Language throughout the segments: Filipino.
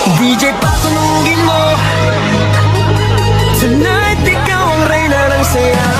DJ patunugin mo, tonight ikaw ang reyna ng sayaw.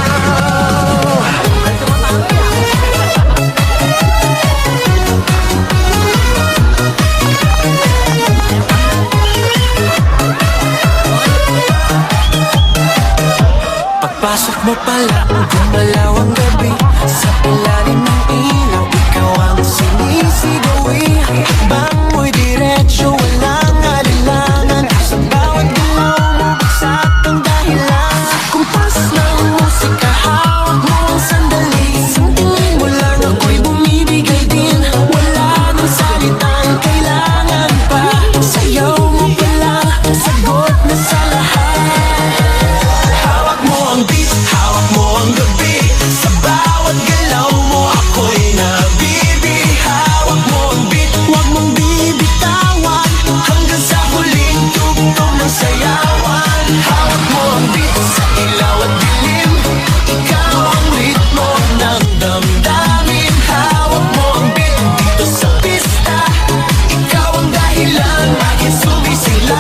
Pagpasok mo pala, gumalaw ang gabi. Sa ilalim ng ilaw, ikaw ang sinisigawi. Bang mo'y diretsyo, walang alinlangan. Sa bawat galaw mo, bagsak ang dahilan. Sa kumpas ng musika, hawak mo ang sandali. Sa tingin mo lang ako'y bumibigay din. Wala nang salitang kailangan pa. Sayaw mo pala, sagot na sa lahat. Hawak mo ang beat, hawak mo ang gabi. Sa bawat galaw mo, ako'y nabibi. Hawak mo ang beat, huwag mong bibitawan. Hanggang sa huling tugtog ng sayawan. Hawak mo ang beat, sa ilaw at dilim. Ikaw ang ritmo ng damdamin. Hawak mo ang beat, dito sa pista. Ikaw ang dahilan, bakit sumisila.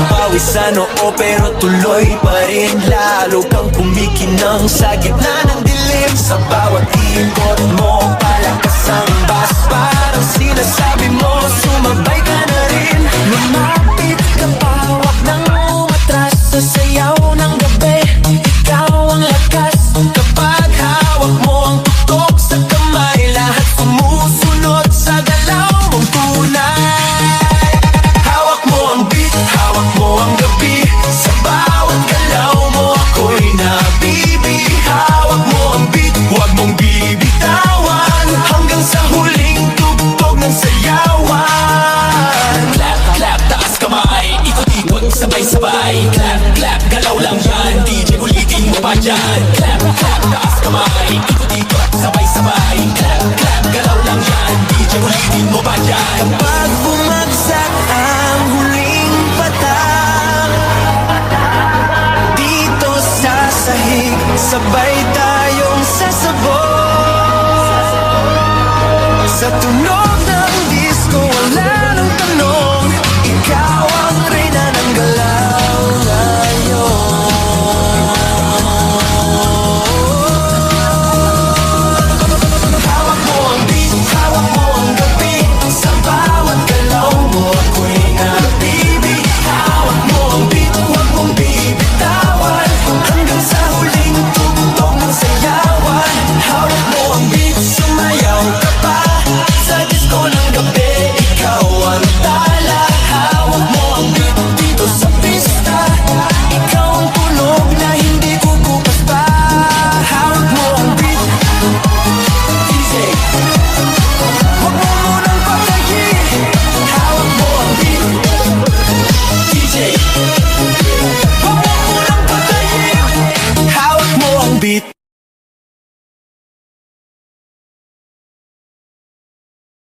Pawisan oo pero tuloy pa rin. Lalo kang kumikinang sa gitna ng dilim. Sa bawat ikot mo, palakas ang bas. Parang sinasabi mo, sumabay ka na rin. Lumapit ka pa, wag nang umatras. Sa sayaw ng gabi, ikaw ang lakas. Kapag hawak mo ang tutok sa kamay, lahat sumusunod sa galaw mong tunay. Hawak mo ang beat, hawak mo ang gabi. Sa bawat galaw mo, ako'y nabibi. Hawak mo ang beat, huwag mong bibitawan. Hanggang sa huling tugtog ng sayawan. Clap, clap, taas kamay. Ikot-ikot, sabay-sabay. Clap, clap, galaw lang yan. DJ ulitin mo pa dyan. Clap, clap, taas kamay. Ikot-ikot, sabay-sabay. Clap, clap, galaw lang yan. DJ ulitin mo pa dyan. Kapag bumagsak ang huling patak, dito sa sahig, sabay tayong sasabog sa tunog